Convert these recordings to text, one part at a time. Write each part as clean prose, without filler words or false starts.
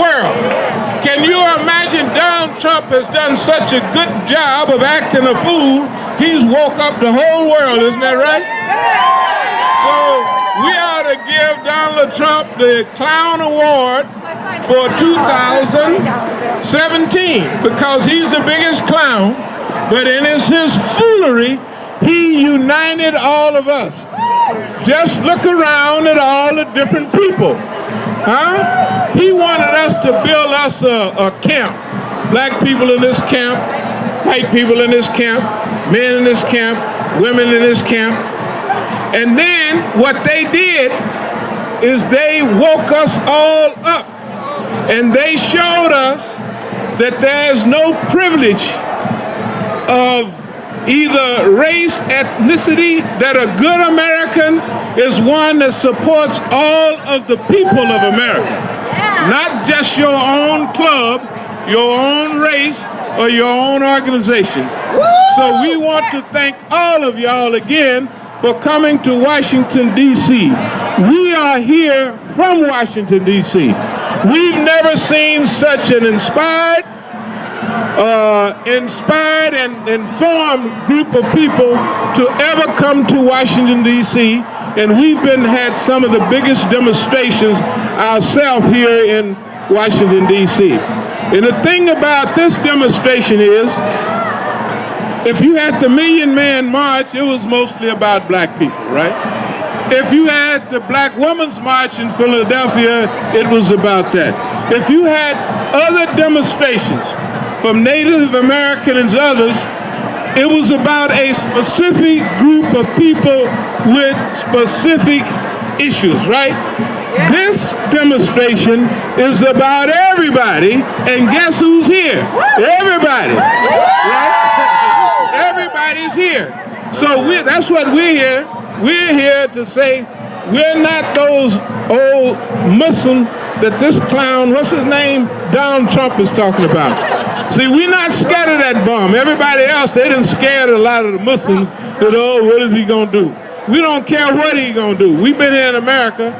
world. Can you imagine Donald Trump has done such a good job of acting a fool? He's woke up the whole world, isn't that right? So we ought to give Donald Trump the Clown Award for 2017 because he's the biggest clown, but in his foolery, he united all of us. Just look around at all the different people. Huh? He wanted us to build us a camp. Black people in this camp, white people in this camp, men in this camp, women in this camp. And then what they did is they woke us all up. And they showed us that there's no privilege of either race, ethnicity, that a good American is one that supports all of the people of America. Not just your own club, your own race, or your own organization. So we want to thank all of y'all again for coming to Washington, D.C. We are here from Washington, D.C. We've never seen such an inspired and informed group of people to ever come to Washington, D.C., and we've had some of the biggest demonstrations ourselves here in Washington, D.C. And the thing about this demonstration is, if you had the Million Man March, it was mostly about black people, right? If you had the Black Women's March in Philadelphia, it was about that. If you had other demonstrations from Native Americans and others, it was about a specific group of people with specific issues, right? This demonstration is about everybody, and guess who's here? Everybody, right? Everybody's here. So that's what we're here. We're here to say we're not those old Muslims that this clown, what's his name, Donald Trump is talking about. See, we're not scared of that bomb. Everybody else, they done scared a lot of the Muslims that, oh, what is he gonna do? We don't care what he's gonna do. We've been here in America.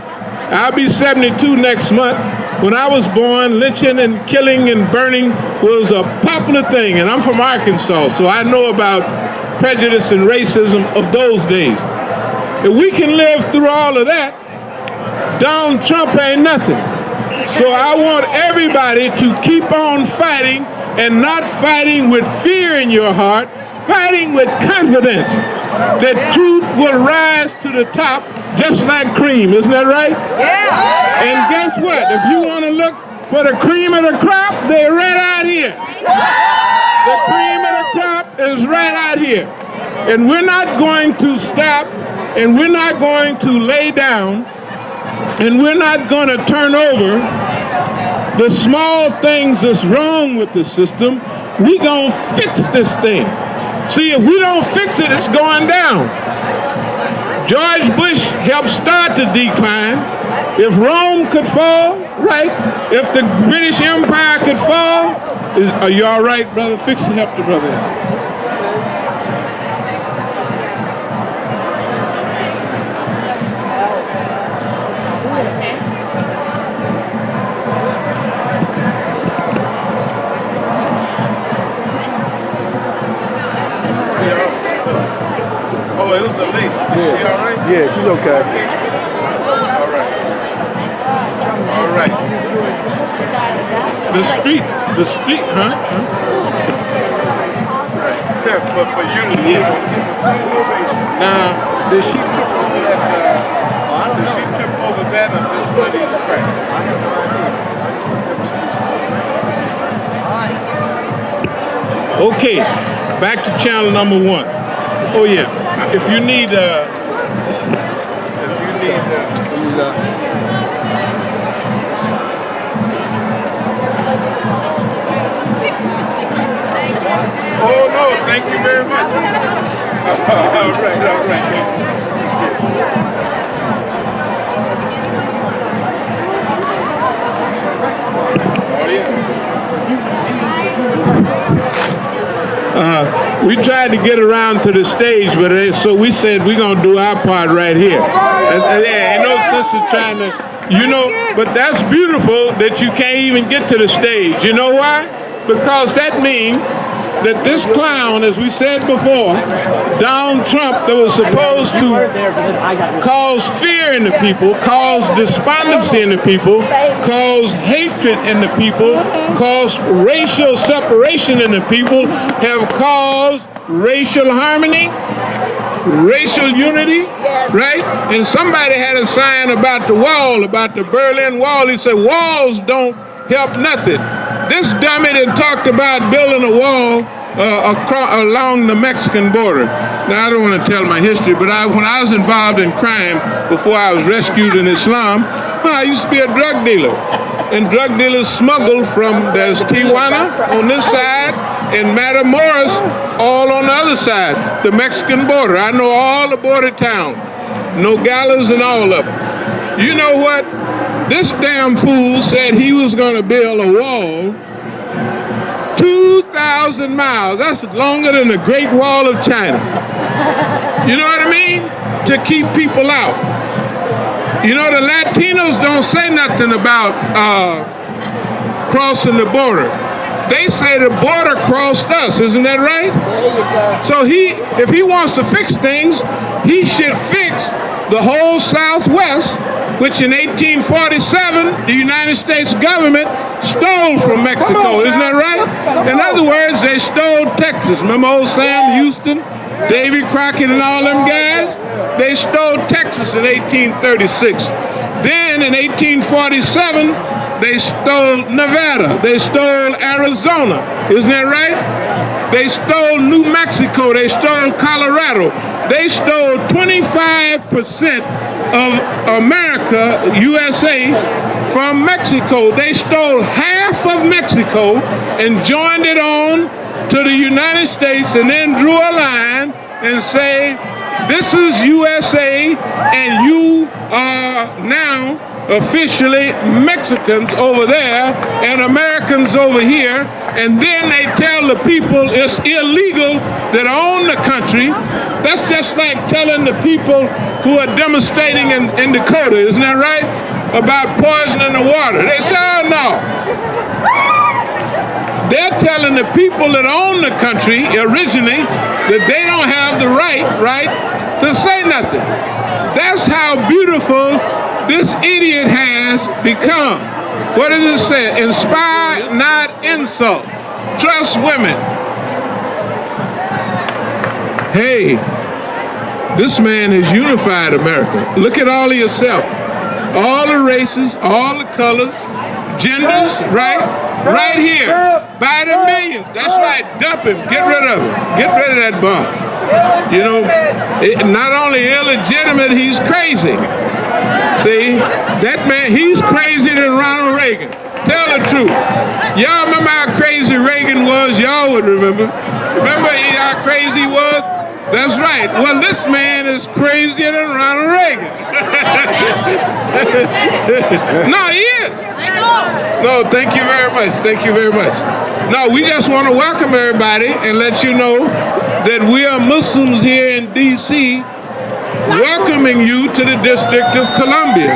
I'll be 72 next month. When I was born, lynching and killing and burning was a popular thing, and I'm from Arkansas, so I know about prejudice and racism of those days. If we can live through all of that, Donald Trump ain't nothing. So I want everybody to keep on fighting, and not fighting with fear in your heart, fighting with confidence that truth will rise to the top just like cream. Isn't that right? Yeah. And guess what? If you want to look for the cream of the crop, they're right out here. The cream of the crop is right out here. And we're not going to stop, and we're not going to lay down, and we're not going to turn over the small things that's wrong with the system. We gonna fix this thing. See, if we don't fix it, it's going down. George Bush helped start the decline. If Rome could fall, right? If the British Empire could fall, are you all right, brother? Fix it, help the brother out. Oh, it was a lady. Is she all right? Yeah, she's okay. All right. All right. The street, huh? Right. Yeah, for unity. Yeah. Now, did she trip over that? Did she trip over that or this one of these cracks? Okay, back to channel number 1. Oh yeah, if you need oh no, thank you very much. All right. we tried to get around to the stage, but so we said we're gonna do our part right here. And ain't no sense of trying to You know, but that's beautiful that you can't even get to the stage. You know why? Because that means that this clown, as we said before, Donald Trump, that was supposed to cause fear in the people, cause despondency in the people, cause hatred in the people, cause racial separation in the people, have caused racial harmony, racial unity, right? And somebody had a sign about the wall, about the Berlin Wall. He said, walls don't help nothing. This dummy that talked about building a wall along the Mexican border. Now, I don't want to tell my history, but when I was involved in crime before I was rescued in Islam, I used to be a drug dealer. And drug dealers smuggled there's Tijuana on this side and Matamoros all on the other side, the Mexican border. I know all the border towns, Nogales and all of them. You know what? This damn fool said he was going to build a wall 2,000 miles. That's longer than the Great Wall of China. You know what I mean? To keep people out. You know, the Latinos don't say nothing about crossing the border. They say the border crossed us. Isn't that right? So if he wants to fix things, he should fix the whole Southwest, which in 1847, the United States government stole from Mexico. Isn't that right? In other words, they stole Texas. Remember old Sam Houston, Davy Crockett and all them guys? They stole Texas in 1836. Then in 1847, they stole Nevada. They stole Arizona. Isn't that right? They stole New Mexico. They stole Colorado. They stole 25% of America, USA, from Mexico. They stole half of Mexico and joined it on to the United States and then drew a line and say, this is USA and you are now officially Mexicans over there and Americans over here, and then they tell the people it's illegal that own the country. That's just like telling the people who are demonstrating in Dakota, isn't that right, about poisoning the water. They say, oh no. They're telling the people that own the country originally that they don't have the right to say nothing. That's how beautiful this idiot has become. What does it say? Inspire, not insult. Trust women. Hey, this man has unified America. Look at all of yourself. All the races, all the colors, genders, right? Right here. By the millions. That's right. Dump him. Get rid of him. Get rid of that bum. You know, not only illegitimate, he's crazy. See, that man, he's crazier than Ronald Reagan. Tell the truth. Y'all remember how crazy Reagan was? Y'all would remember. Remember how crazy he was? That's right. Well, this man is crazier than Ronald Reagan. No, he is. No, thank you very much. Thank you very much. No, we just want to welcome everybody and let you know that we are Muslims here in D.C. welcoming you to the District of Columbia.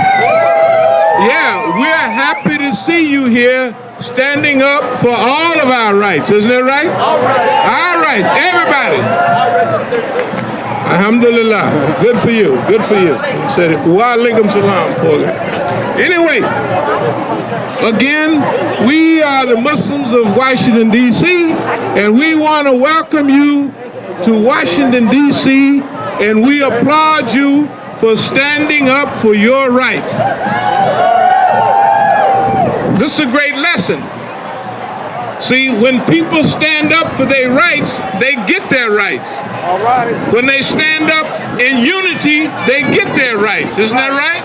Yeah, we're happy to see you here standing up for all of our rights. Isn't that right? All right, everybody. Alhamdulillah. Good for you. Good for you. He said it. Wa alaikum salam. Anyway, again, we are the Muslims of Washington, D.C., and we want to welcome you to Washington, D.C., and we applaud you for standing up for your rights. This is a great lesson. See, when people stand up for their rights, they get their rights. All right. When they stand up in unity, they get their rights. Isn't that right?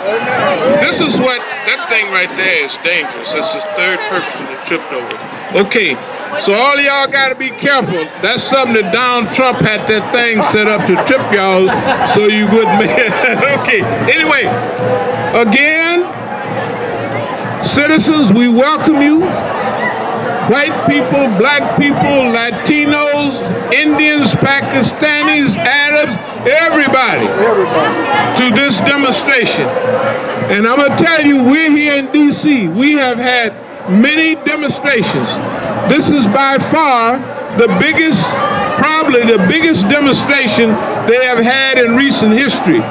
This is what, that thing right there is dangerous. That's the third person that tripped over. Okay, so all y'all got to be careful. That's something that Donald Trump had that thing set up to trip y'all so you wouldn't make it. Okay, anyway, again, citizens, we welcome you. white people, black people, Latinos, Indians, Pakistanis, Arabs, everybody to this demonstration. And I'm going to tell you, we're here in D.C. We have had many demonstrations. This is by far the biggest, probably the biggest demonstration they have had in recent history.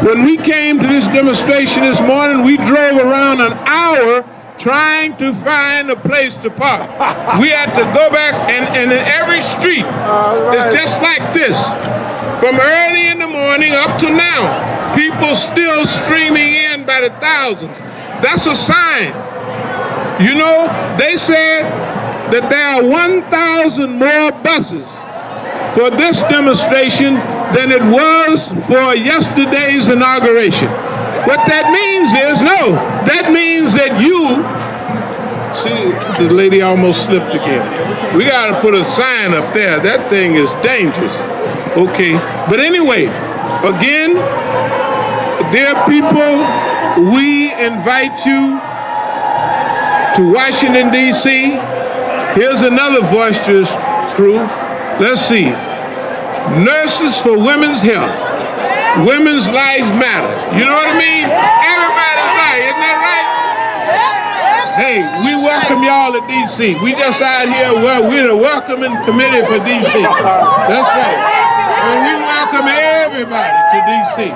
When we came to this demonstration this morning, we drove around an hour trying to find a place to park. We had to go back, and in every street is just like this. From early in the morning up to now, people still streaming in by the thousands. That's a sign. You know, they said that there are 1,000 more buses for this demonstration than it was for yesterday's inauguration. What that means is, that means that you, see, the lady almost slipped again. We got to put a sign up there. That thing is dangerous. Okay, but anyway, again, dear people, we invite you to Washington, D.C. Here's another boisterous crew. Let's see. Nurses for Women's Health. Women's lives matter. You know what I mean? Everybody's right, isn't that right? Hey, we welcome y'all to D.C. We just out here, we're the welcoming committee for D.C. That's right. And we welcome everybody to D.C.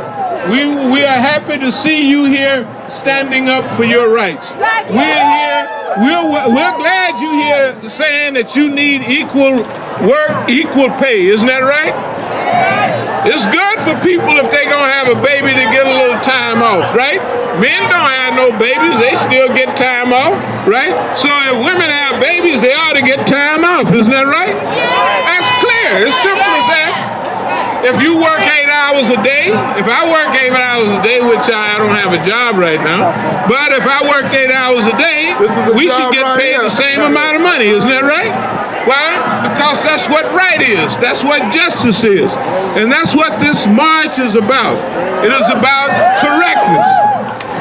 We are happy to see you here standing up for your rights. We're here. We're glad you're here saying that you need equal work, equal pay. Isn't that right? It's good for people if they're going to have a baby to get a little time off, right? Men don't have no babies. They still get time off, right? So if women have babies, they ought to get time off. Isn't that right? That's clear. It's simple as that. If you work 8 hours a day, if I work 8 hours a day, which I don't have a job right now, but if I worked 8 hours a day, we should get paid the same amount of money. Isn't that right? Why? Because that's what right is. That's what justice is. And that's what this march is about. It is about correctness.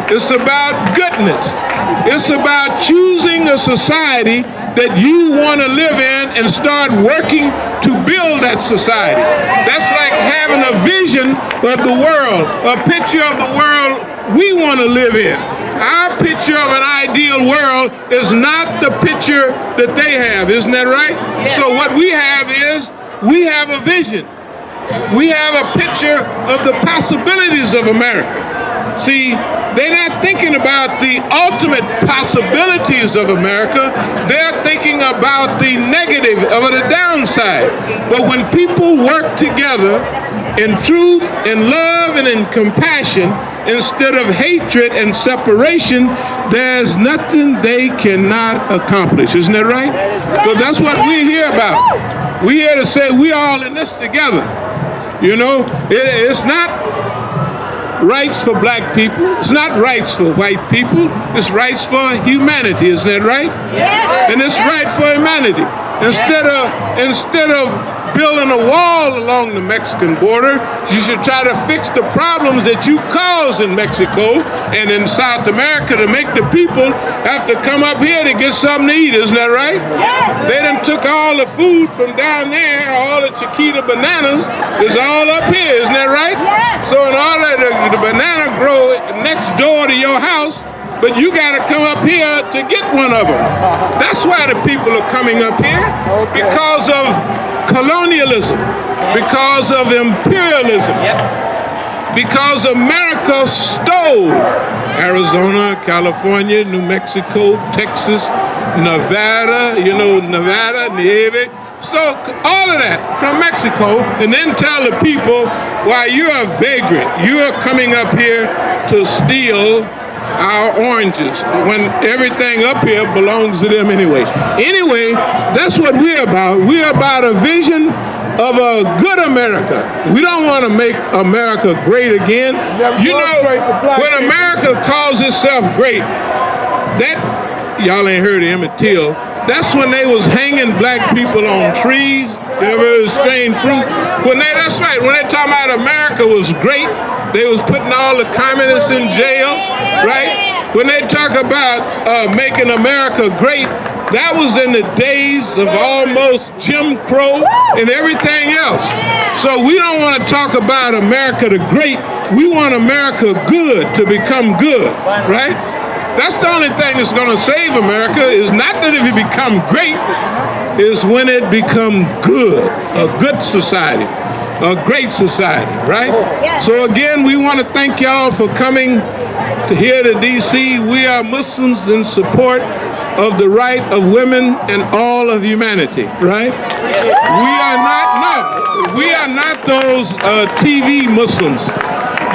It's about goodness. It's about choosing a society that you want to live in and start working to build that society. That's like having a vision of the world, a picture of the world we want to live in. Our picture of an ideal world is not the picture that they have. Isn't that right? Yeah. So what we have is, we have a vision. We have a picture of the possibilities of America. See, they're not thinking about the ultimate possibilities of America. They're thinking about the negative, or the downside. But when people work together in truth, in love, and in compassion, instead of hatred and separation, there's nothing they cannot accomplish. Isn't that right? So that's what we're here about. We're here to say we're all in this together. You know, it's not rights for black people. It's not rights for white people. It's rights for humanity. Isn't that right? Yes. And it's right for humanity. Instead of building a wall along the Mexican border, you should try to fix the problems that you cause in Mexico and in South America to make the people have to come up here to get something to eat. Isn't that right? Yes. They done took all the food from down there. All the Chiquita bananas is all up here. Isn't that right? Yes. So in order the banana grow next door to your house, but you got to come up here to get one of them. That's why the people are coming up here, because of colonialism, because of imperialism, because America stole Arizona, California, New Mexico, Texas, Nevada, Nevada, so all of that from Mexico, and then tell the people, why, you're a vagrant. You're coming up here to steal our oranges, when everything up here belongs to them anyway. Anyway, that's what we're about. We're about a vision of a good America. We don't want to make America great again. You know, when America calls itself great, that, y'all ain't heard of Emmett Till, that's when they was hanging black people on trees. You ever heard of strange fruit? That's right, when they talking about America was great, they was putting all the communists in jail, right? When they talk about making America great, That was in the days of almost Jim Crow and everything else. So we don't want to talk about America the Great. We want America good to become good, right? That's the only thing that's going to save America, is not that if it become great, is when it become good, a good society, a great society, right? So again, we want to thank y'all for coming to here to D.C. We are Muslims in support of the right of women and all of humanity, right? We are not those TV Muslims.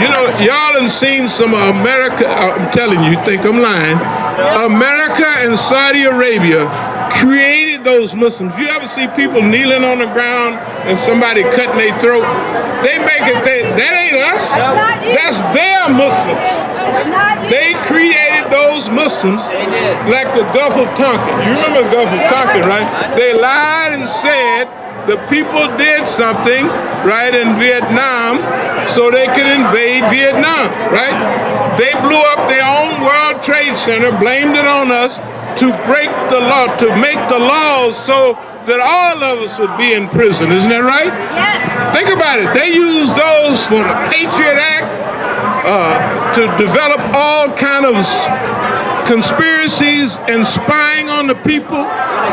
You know, y'all done seen some America, I'm telling you, think I'm lying. America and Saudi Arabia created those Muslims. You ever see people kneeling on the ground and somebody cutting their throat? They make it, that ain't us. That's their Muslims. They created those Muslims like the Gulf of Tonkin. You remember the Gulf of Tonkin, right? They lied and said the people did something, right, in Vietnam so they could invade Vietnam, right? They blew up their own World Trade Center, blamed it on us to break the law, to make the laws so that all of us would be in prison. Isn't that right? Yes. Think about it. They used those for the Patriot Act, to develop all kind of conspiracies and spying on the people,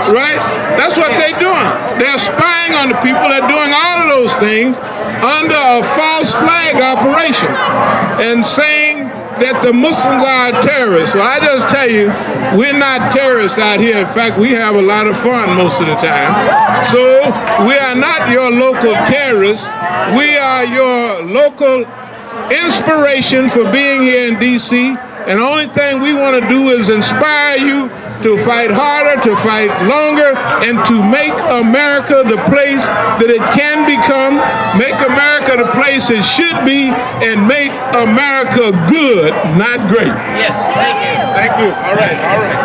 right? That's what they're doing. They're spying on the people. They're doing all of those things under a false flag operation and saying that the Muslims are terrorists. Well, I just tell you, we're not terrorists out here. In fact, we have a lot of fun most of the time. So we are not your local terrorists. We are your local inspiration for being here in D.C. And the only thing we want to do is inspire you to fight harder, to fight longer, and to make America the place that it can become, make America the place it should be, and make America good, not great. Yes, thank you. Thank you. All right, all right.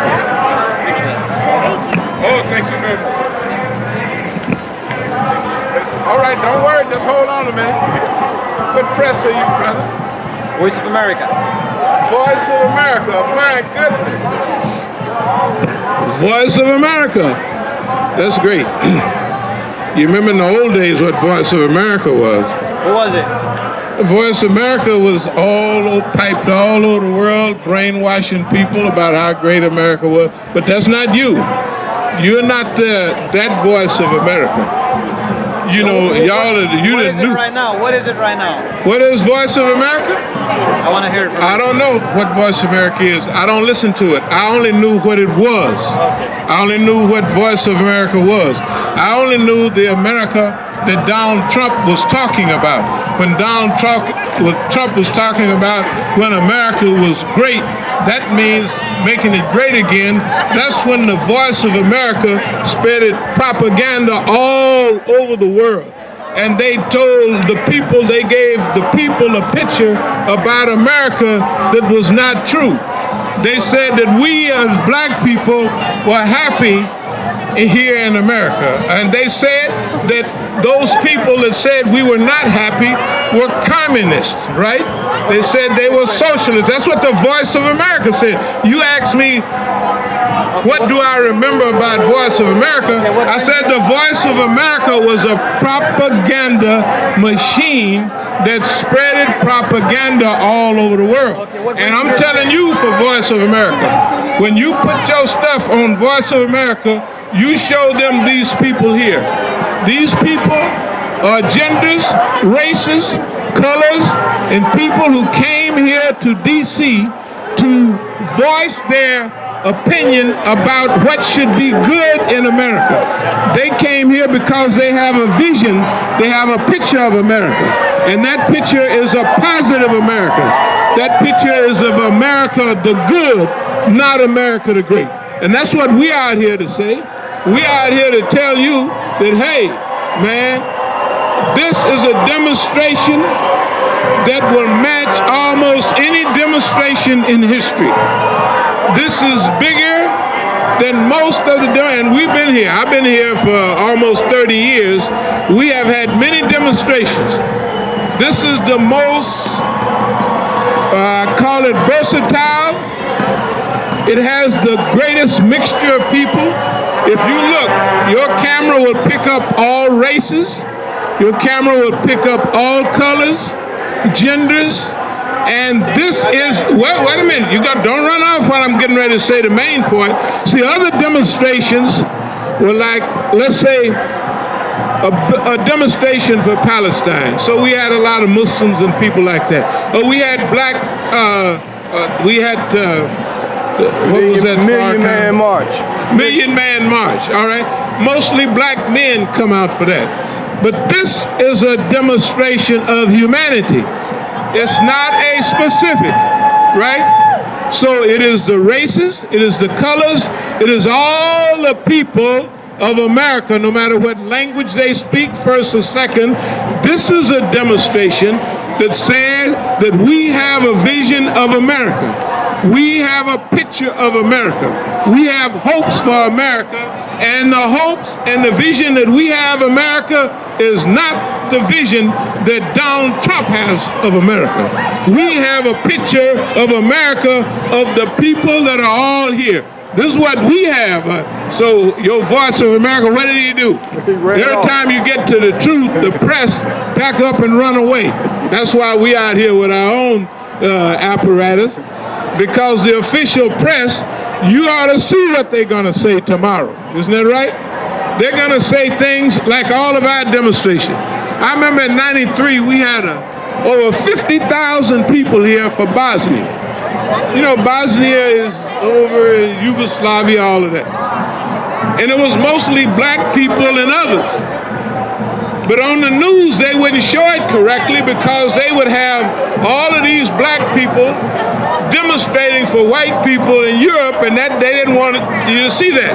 Oh, thank you very much. All right, don't worry, just hold on a minute. What press are you, brother? Voice of America. Voice of America, my goodness. Voice of America. That's great. You remember in the old days what Voice of America was? What was it? Voice of America was piped all over the world, brainwashing people about how great America was. But that's not you. You're not that Voice of America. You know, you didn't know. Right now? What is it right now? What is Voice of America? I want to hear it from you. I don't know what Voice of America is. I don't listen to it. I only knew what it was. I only knew what Voice of America was. I only knew the America that Donald Trump was talking about. When Donald Trump was talking about when America was great, that means making it great again. That's when the Voice of America spread propaganda all over the world. And they told the people, they gave the people a picture about America that was not true. They said that we as black people were happy here in America. And they said that those people that said we were not happy were communists, right? They said they were socialists. That's what the Voice of America said. You asked me, what do I remember about Voice of America? I said the Voice of America was a propaganda machine that spreaded propaganda all over the world. And I'm telling you, for Voice of America, when you put your stuff on Voice of America, you show them these people here. These people are genders, races, colors, and people who came here to D.C. to voice their opinion about what should be good in America. They came here because they have a vision, they have a picture of America. And that picture is a positive America. That picture is of America the good, not America the great. And that's what we are out here to say. We are out here to tell you that, hey, man, this is a demonstration that will match almost any demonstration in history. This is bigger than most of the, and we've been here. I've been here for almost 30 years. We have had many demonstrations. This is the most, call it versatile, It has the greatest mixture of people. If you look, your camera will pick up all races. Your camera will pick up all colors, genders. And this is, wait a minute, don't run off while I'm getting ready to say the main point. See, other demonstrations were like, let's say, a demonstration for Palestine. So we had a lot of Muslims and people like that. Or we had black, what was that? Million Man March. Million Man March, all right? Mostly black men come out for that. But this is a demonstration of humanity. It's not a specific, right? So it is the races, it is the colors, it is all the people of America, no matter what language they speak, first or second. This is a demonstration that says that we have a vision of America. We have a picture of America. We have hopes for America, and the hopes and the vision that we have of America is not the vision that Donald Trump has of America. We have a picture of America of the people that are all here. This is what we have. So your voice of America, what did he do? Every time you get to the truth, the press pack up and run away. That's why we out here with our own apparatus. Because the official press, you ought to see what they're going to say tomorrow. Isn't that right? They're going to say things like all of our demonstrations. I remember in '93, we had over 50,000 people here for Bosnia. You know, Bosnia is over Yugoslavia, all of that. And it was mostly black people and others. But on the news, they wouldn't show it correctly because they would have all of these black people demonstrating for white people in Europe, and that they didn't want you to see that.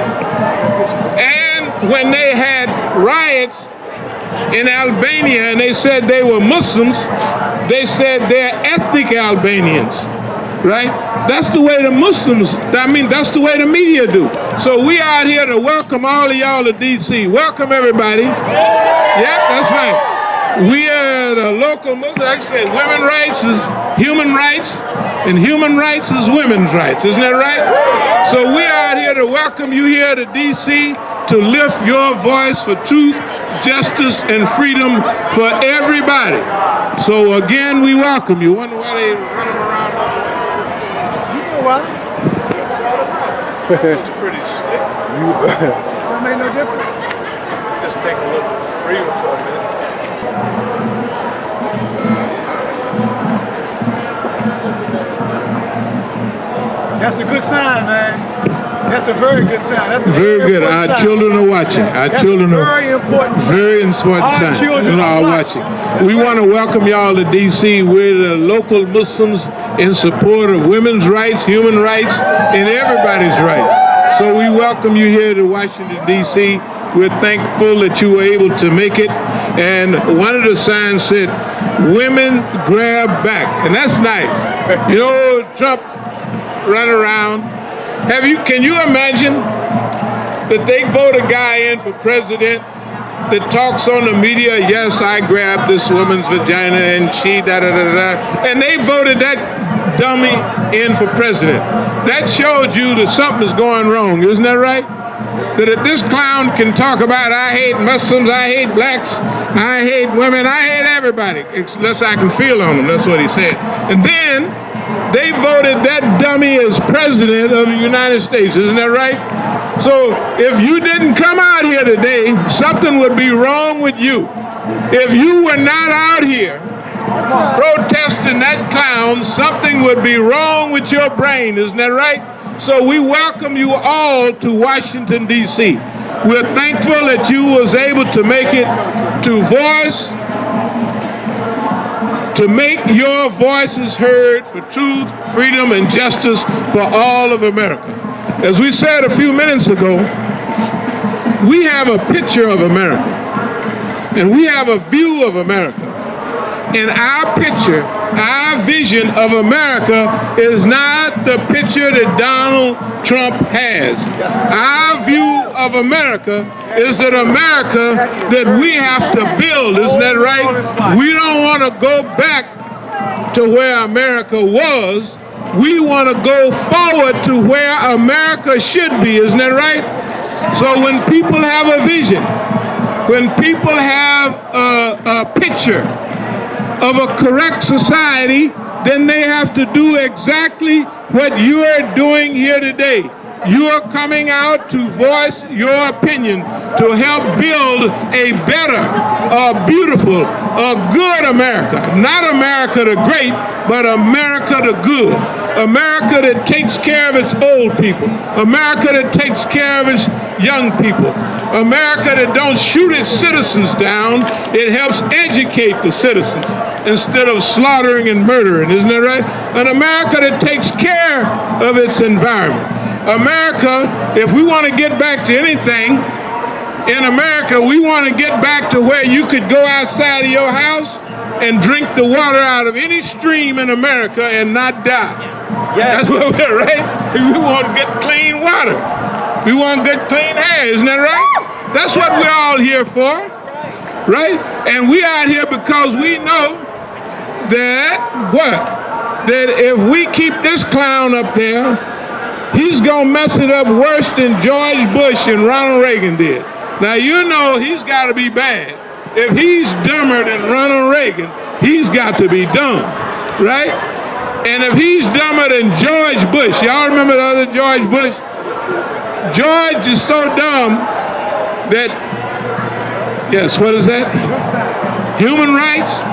And when they had riots in Albania and they said they were Muslims, they said they're ethnic Albanians, right? That's the way the Muslims, that's the way the media do. So we out here to welcome all of y'all to D.C. Welcome everybody. Yep, that's right. We are the local Muslims. Like I said, women's rights is human rights, and human rights is women's rights. Isn't that right? So we are here to welcome you here to D.C. to lift your voice for truth, justice, and freedom for everybody. So again, we welcome you. Wonder why they running around all the way. You know why? It's pretty slick. That made no difference. Just take a little breather for a minute. That's a good sign, man. That's a very good sign. That's a Very good. important Our sign. children are watching. Our That's children a are very important sign. very important Our sign. children are are watching. watching. We want to welcome y'all to D.C. We're the local Muslims in support of women's rights, human rights, and everybody's rights. So we welcome you here to Washington, D.C. We're thankful that you were able to make it. And one of the signs said, "Women grab back," and that's nice. You know, Trump run around. Can you imagine that they vote a guy in for president that talks on the media, yes, I grabbed this woman's vagina and she da-da-da-da, and they voted that dummy in for president. That showed you that something's going wrong, isn't that right? That if this clown can talk about, I hate Muslims, I hate blacks, I hate women, I hate everybody, unless I can feel on them, that's what he said. And then they voted that dummy as president of the United States, isn't that right? So if you didn't come out here today, something would be wrong with you. If you were not out here protesting that clown, something would be wrong with your brain, isn't that right? So we welcome you all to Washington, D.C. We're thankful that you was able to make it to voice, to make your voices heard for truth, freedom, and justice for all of America. As we said a few minutes ago, we have a picture of America, and we have a view of America. And our picture, our vision of America is not the picture that Donald Trump has. Our view of America is an America that we have to build, isn't that right? We don't want to go back to where America was. we want to go forward to where America should be. Isn't that right? So when people have a vision, when people have a picture of a correct society, then they have to do exactly what you are doing here today. You are coming out to voice your opinion to help build a better, a beautiful, a good America. Not America the great, but America the good. America that takes care of its old people. America that takes care of its young people. America that don't shoot its citizens down. It helps educate the citizens instead of slaughtering and murdering. Isn't that right? An America that takes care of its environment. America, if we want to get back to anything, in America, we want to get back to where you could go outside of your house and drink the water out of any stream in America and not die. Yes. That's what we're, right? We want to get clean water. We want good clean air, isn't that right? That's what we're all here for, right? And we out here because we know that, that if we keep this clown up there, he's going to mess it up worse than George Bush and Ronald Reagan did. Now, you know he's got to be bad. If he's dumber than Ronald Reagan, he's got to be dumb, right? And if he's dumber than George Bush, y'all remember the other George Bush? George is so dumb that, yes, what is that? Human rights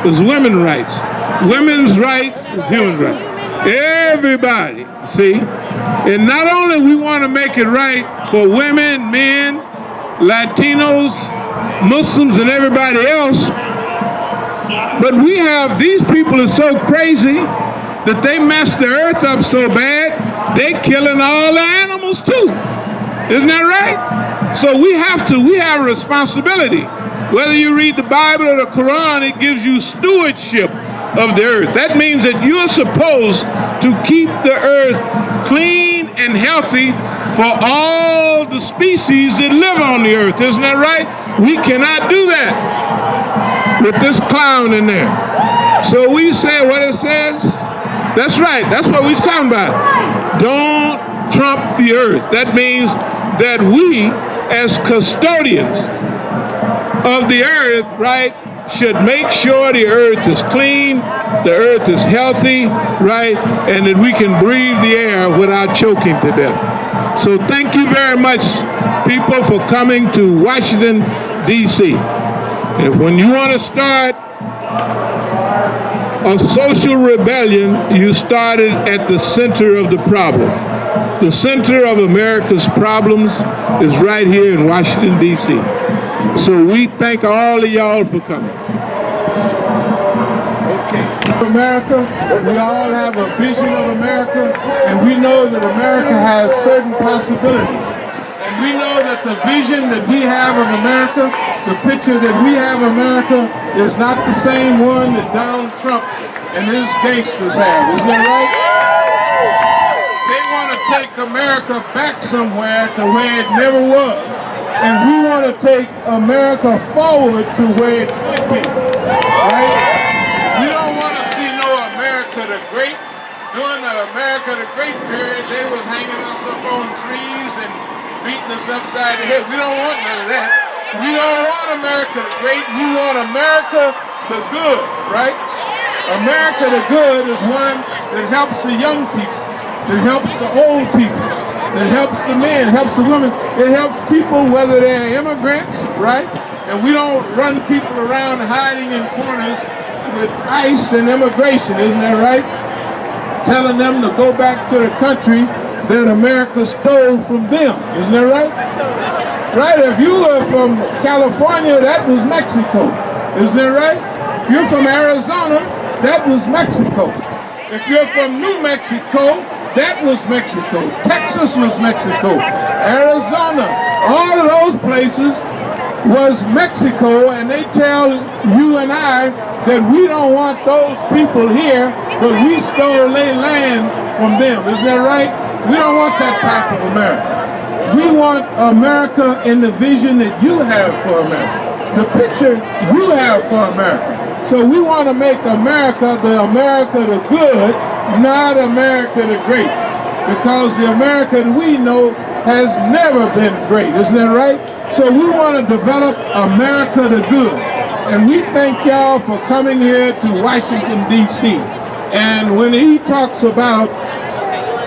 is women's rights. Women's rights is human rights. Everybody, see? And not only we want to make it right for women, men, Latinos, Muslims, and everybody else, but we have, these people are so crazy that they mess the earth up so bad, they killing all the animals too. Isn't that right? So we have a responsibility. Whether you read the Bible or the Quran, it gives you stewardship of the earth. That means that you're supposed to keep the earth clean and healthy for all the species that live on the earth. Isn't that right? We cannot do that with this clown in there. So we say what it says. That's right. That's what we're talking about. Don't trump the earth. That means that we, as custodians of the earth, right, should make sure the earth is clean, the earth is healthy, right, and that we can breathe the air without choking to death. So thank you very much, people, for coming to Washington, D.C. And when you want to start a social rebellion, you start it at the center of the problem. The center of America's problems is right here in Washington, D.C. So we thank all of y'all for coming. Okay. America, we all have a vision of America, and we know that America has certain possibilities. And we know that the vision that we have of America, the picture that we have of America, is not the same one that Donald Trump and his gangsters have. Isn't that right? They want to take America back somewhere to where it never was. And we want to take America forward to where it could be, right? We don't want to see no America the Great. During the America the Great period, they was hanging us up on trees and beating us upside the head. We don't want none of that. We don't want America the Great. We want America the Good, right? America the Good is one that helps the young people, that helps the old people, that helps the men, helps the women. It helps people whether they're immigrants, right? And we don't run people around hiding in corners with ICE and immigration, isn't that right? Telling them to go back to the country that America stole from them, isn't that right? Right, if you were from California, that was Mexico, isn't that right? If you're from Arizona, that was Mexico. If you're from New Mexico, that was Mexico. Texas was Mexico. Arizona, all of those places was Mexico, and they tell you and I that we don't want those people here, but we stole their land from them. Isn't that right? We don't want that type of America. We want America in the vision that you have for America, the picture you have for America. So we want to make America the good not America the Great, because the America that we know has never been great, isn't that right? So we want to develop America the Good. And we thank y'all for coming here to Washington, D.C. And when he talks about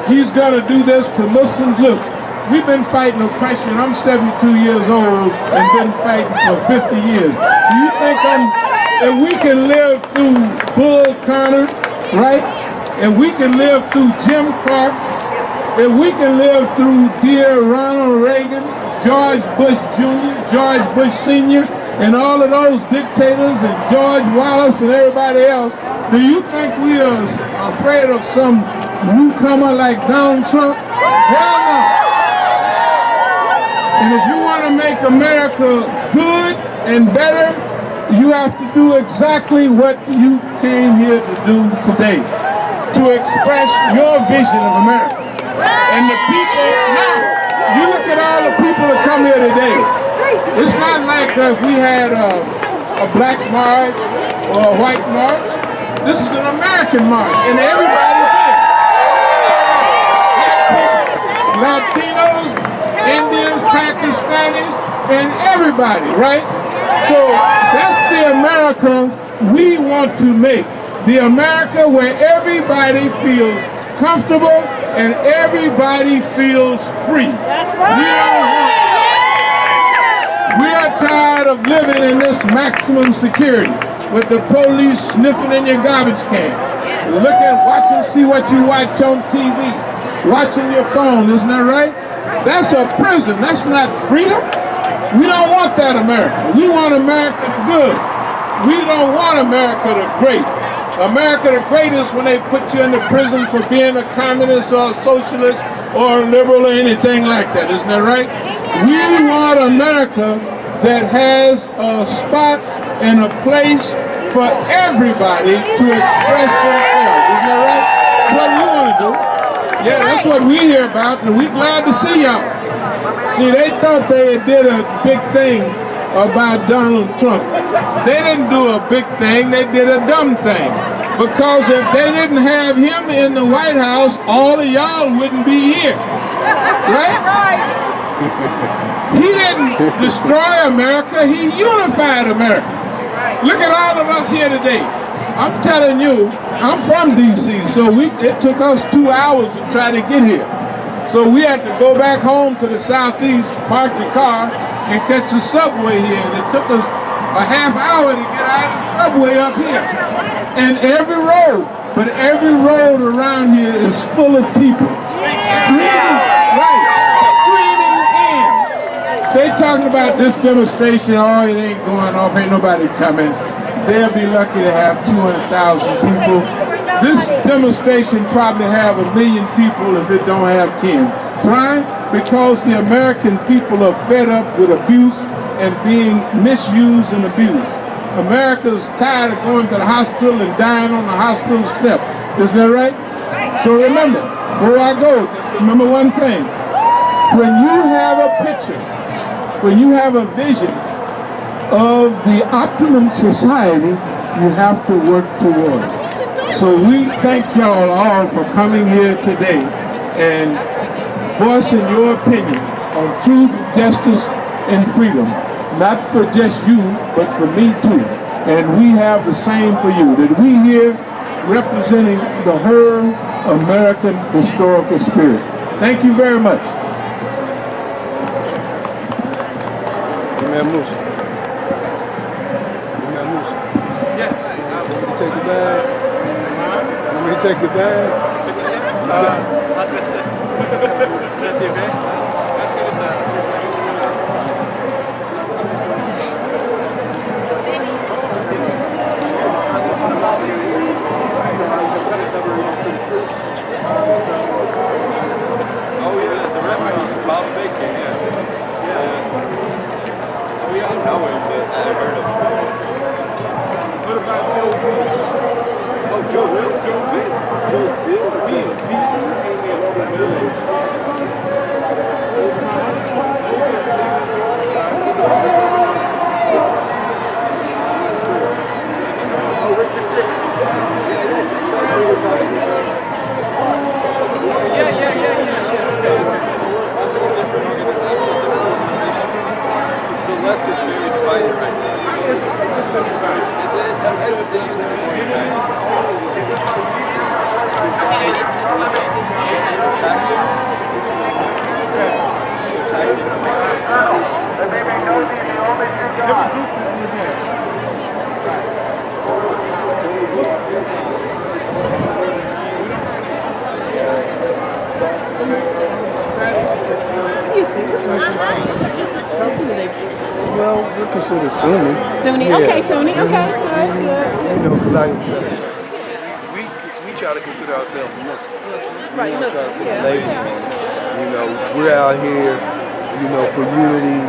he's going to do this to Muslims, look, we've been fighting oppression. I'm 72 years old and been fighting for 50 years. Do you think if we can live through Bull Connor, right? If we can live through Jim Crow, if we can live through dear Ronald Reagan, George Bush Jr., George Bush Sr., and all of those dictators and George Wallace and everybody else, do you think we are afraid of some newcomer like Donald Trump? Hell no. And if you want to make America good and better, you have to do exactly what you came here to do today, to express your vision of America. And the people, now, you look at all the people that come here today. It's not like if we had a black march or a white march. This is an American march, and everybody's here. Latinos, Indians, Pakistanis, and everybody, right? So that's the America we want to make. The America where everybody feels comfortable and everybody feels free. That's right. We are tired of living in this maximum security with the police sniffing in your garbage can. Watching, see what you watch on TV, watching your phone, isn't that right? That's a prison, that's not freedom. We don't want that America. We want America the good. We don't want America the great. America the great is when they put you in the prison for being a communist or a socialist or a liberal or anything like that, isn't that right? We want America that has a spot and a place for everybody to express themselves, isn't that right? That's what we want to do. Yeah, that's what we hear about, and we're glad to see y'all. See, they thought they did a big thing about Donald Trump. They didn't do a big thing, they did a dumb thing. Because if they didn't have him in the White House, all of y'all wouldn't be here. Right? He didn't destroy America, he unified America. Look at all of us here today. I'm telling you, I'm from D.C., so it took us 2 hours to try to get here. So we had to go back home to the southeast, park the car, and catch the subway here. And it took us a half hour to get out of the subway up here. And every road around here is full of people. Streaming in. They talking about this demonstration, oh, it ain't going off, ain't nobody coming. They'll be lucky to have 200,000 people. This demonstration probably have 1 million people if it don't have 10. Why? Because the American people are fed up with abuse and being misused and abused. America's tired of going to the hospital and dying on the hospital step. Isn't that right? So remember, before I go, just remember one thing. When you have a picture, when you have a vision of the optimum society, you have to work toward it. So we thank y'all all for coming here today and voicing your opinion on truth, justice, and freedom. Not for just you, but for me too. And we have the same for you. That we here representing the whole American historical spirit. Thank you very much. Imam Musa. Imam Musa. Yes. Want me to take the bag? Want me to take the bag? 50 cents? I was going to say. That'd be okay. Actually, just oh yeah, the ref Bob Bacon, yeah. We all know him, but I heard of him. What about Joe Bill? Oh, Joe Will? Joe Bill? Joe Bill? Bill. used to be more united. So tactic. Well, we're considered Sunni. Sunni? Yeah. Okay, Sunni. Okay, good, good. You know, like, we try to consider ourselves Muslim. Right, Muslim. Yeah. You know, we're out here, you know, for unity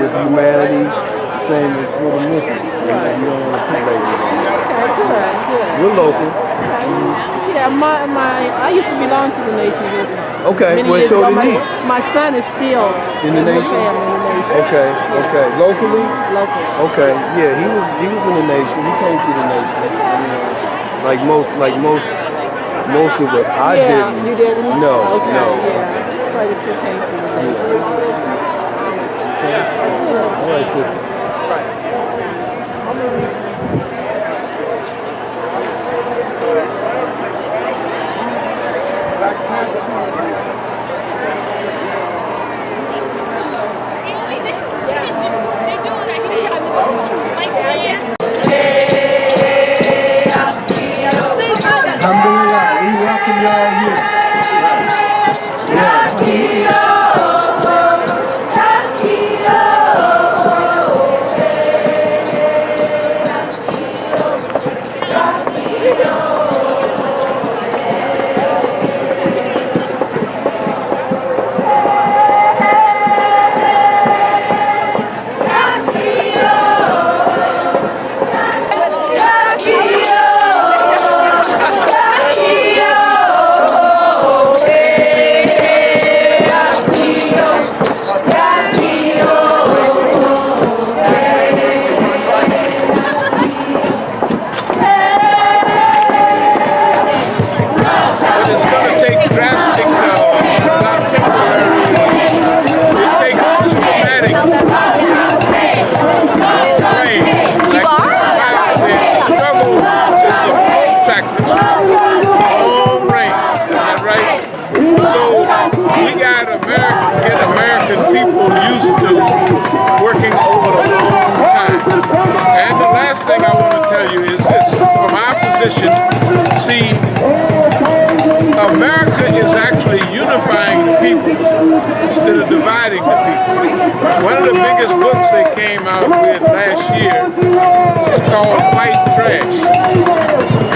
with humanity, the same as for the Muslims. Right. You don't want to put labels on it. Okay, good, good. We're local. Okay. Yeah, I used to belong to the Nation of Islam. Okay, Many well, years so ago, did he. my son is still In the his Nation? family in the Nation. Okay, okay. Locally? Local. Okay, yeah, he was in the Nation. He came through the Nation. You know, like most of us. I didn't. You didn't? No, okay, no. Yeah, quite a few came through the Nation. All right, sister. Alhamdulillah, we welcome y'all here. See, America is actually unifying the people instead of dividing the people. One of the biggest books they came out with last year was called White Trash.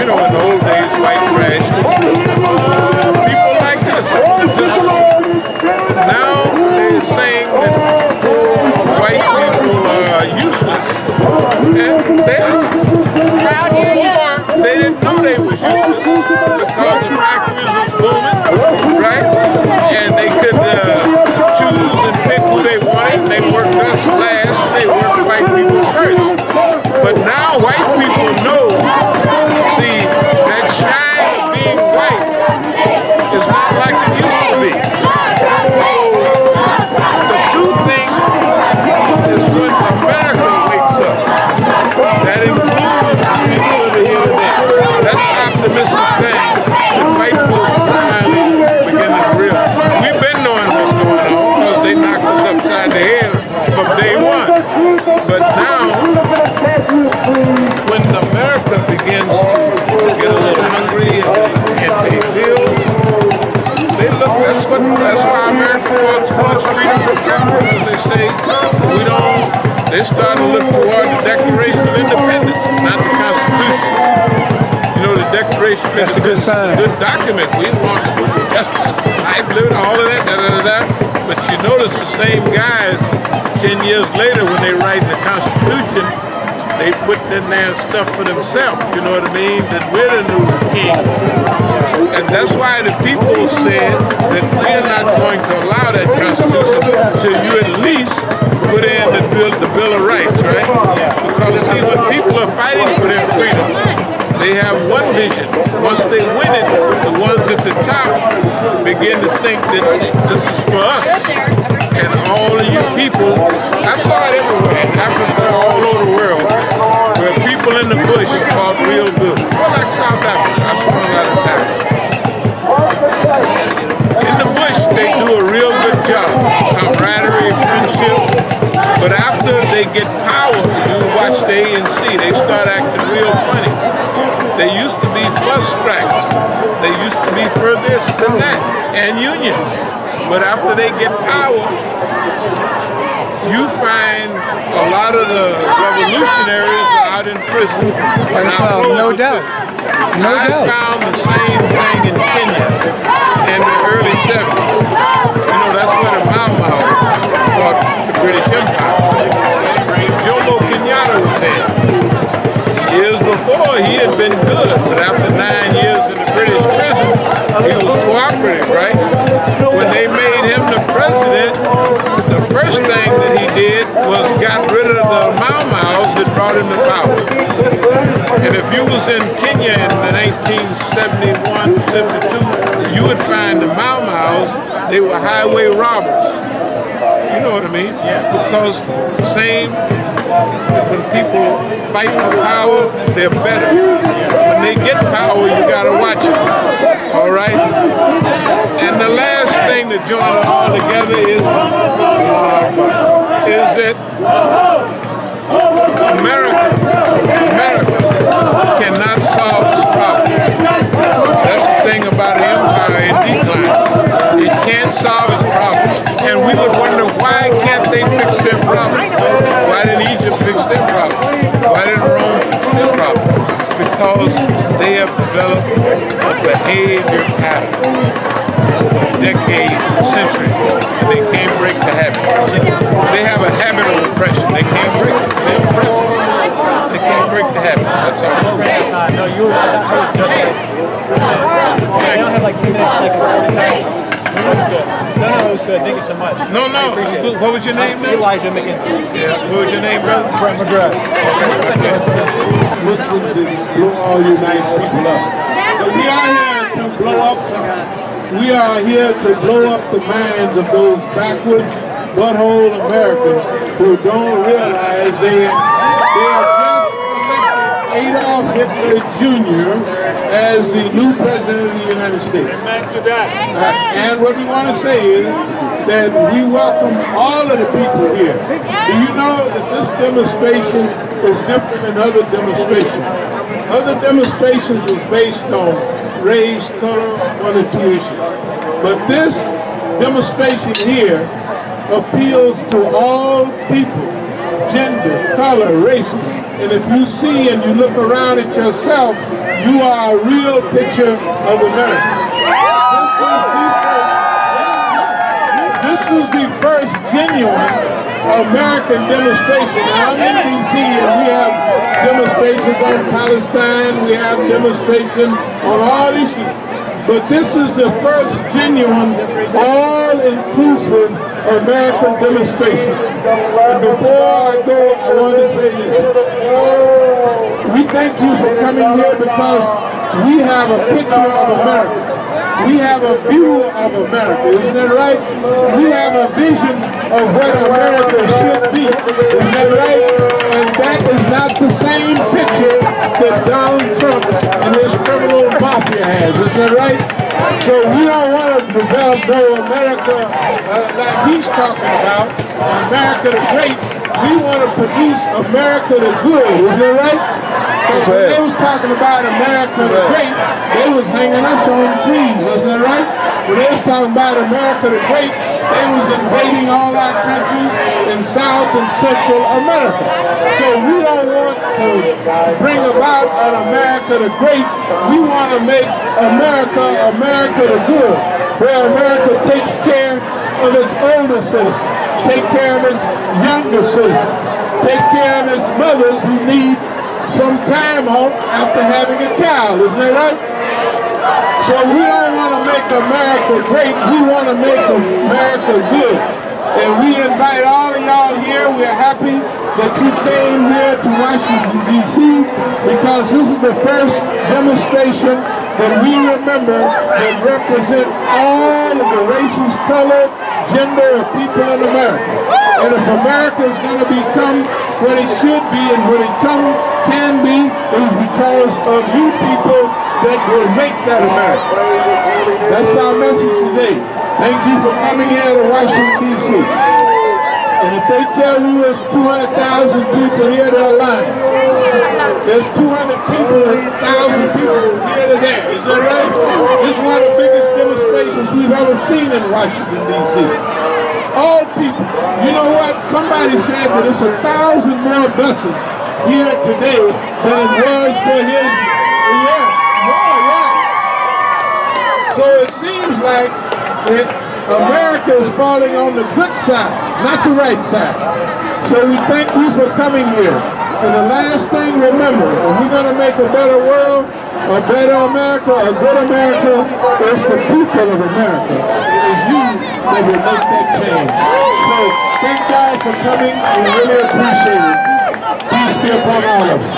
You know, in the old days, white trash. People like this. Now they're saying that white people are useless. And they are. Before, they didn't know they was useless because the factories was booming, right? And they could choose and pick who they wanted. They worked us last, and they worked white people first. But now white people know, see, that shine of being white is not like it used to be. So the two things is when America wakes up. That includes people over here today. That's an optimistic thing that white folks are finally beginning to realize. We've been knowing what's going on because they knocked us upside the head from day one. But now, when America begins to get a little hungry and can't pay bills, they look, that's why America fought for its freedom from Britain, because they say they start to look toward the Declaration of Independence, not the Constitution. You know, the Declaration of Independence. That's a good sign. Good document. We want justice, life, living, all of that, But you notice the same guys 10 years later when they write the Constitution, they put in there stuff for themselves, you know what I mean? That we're the new kings. And that's why the people said that we're not going to allow that Constitution till you at least put in the Bill of Rights, right? Because see, when people are fighting for their freedom, they have one vision. Once they win it, the ones at the top begin to think that this is for us. And all of you people, I saw it everywhere, in Africa, all over the world, where people in the bush thought we But after they get power, you watch the ANC, they start acting real funny. They used to be fuss tracks. They used to be for this and that, and unions. But after they get power, you find a lot of the revolutionaries are out in prison. No doubt. No I doubt. found the same thing in Kenya in the early 70s. You know, that's where the Mau Maus fought the British Empire. Jomo Kenyatta was there. Years before, he had been good, but after 9 years in the British prison, he was cooperative, right? When they made him the president, the first thing that he did was got rid of the Mau Maus that brought him to power. And if you was in Kenya in 1971, 72, you would find the Mau Maus, they were highway robbers. You know what I mean? Because when people fight for power, they're better. When they get power, you gotta watch it. All right? And the last thing to join it all together is that America cannot solve this problem. That's the thing about an empire in decline. It can't solve its problem. And we would wonder, why can't they fix their problem? Why didn't Egypt fix their problem? Why didn't Rome fix their problem? Because they have developed a behavior pattern for decades, centuries. They can't break the habit. They have a habit of oppression. They can't break it. They're oppressive. They can't break the habit. That's all. No, you were. I was just. I don't have like 2 minutes. That was good. No, it was good. Thank you so much. No. What was your name, man? Elijah McGinty. Yeah. What was your name, brother? Brett McGrath. Muslims that blow all you nice people up. So we are here to blow up we are here to blow up the minds of those backwards, butthole Americans who don't realize they are just elected Adolf Hitler Jr. as the new president of the United States. Amen to that. And what we want to say is that we welcome all of the people here. Do you know that this demonstration is different than other demonstrations? Other demonstrations was based on race, color, one or two issues. But this demonstration here appeals to all people, gender, color, races. And if you see and you look around at yourself, you are a real picture of America. This was the first genuine American demonstration. Now I'm in D.C. and we have demonstrations on Palestine, we have demonstrations on all issues. But this is the first genuine, all-inclusive American demonstration. And before I go, I want to say this. We thank you for coming here because we have a picture of America. We have a view of America, isn't that right? We have a vision of what America should be, isn't that right? And that is not the same picture that Donald Trump and his criminal mafia has, isn't that right? So we don't want to develop no America like he's talking about, America the Great. We want to produce America the Good, isn't that right? Because when they was talking about America the Great, they was hanging us on trees, wasn't that right? When they was talking about America the Great, they was invading all our countries in South and Central America. So we don't want to bring about an America the Great. We want to make America, America the Good, where America takes care of its older citizens, take care of its younger citizens, take care of its mothers who need some time off after having a child, isn't that right? So we don't want to make America great, we want to make America good. And we invite all of y'all here. We're happy that you came here to Washington, D.C. because this is the first demonstration that we remember that represent all of the races, color, gender of people in America. And if America is going to become what it should be and what it can be, is because of you people that will make that America. That's our message today. Thank you for coming here to Washington, D.C. And if they tell you there's 200,000 people here, they're lying. There's 200 people, 1,000 people here today. Is that right? This is one of the biggest demonstrations we've ever seen in Washington, D.C. All people. You know what? Somebody said that it's 1,000 more buses here today than it was for his. So it seems like that America is falling on the good side, not the right side. So we thank you for coming here. And the last thing, remember, if we're going to make a better world, a better America, a good America, it's the people of America. It is you that will make that change. So thank God for coming. We really appreciate it. Peace be upon all of us.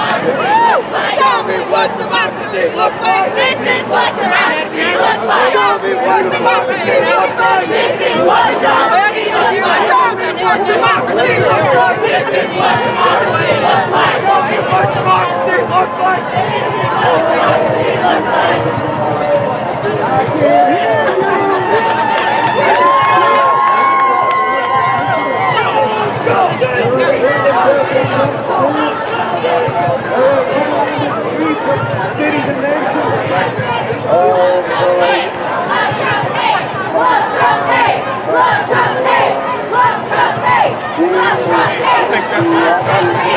What democracy looks like. This is what democracy looks like. What democracy looks like. This is what democracy looks like. What democracy looks like. This is what democracy looks like. What democracy looks like. This is what democracy looks like. Cities and nations. I think that's it.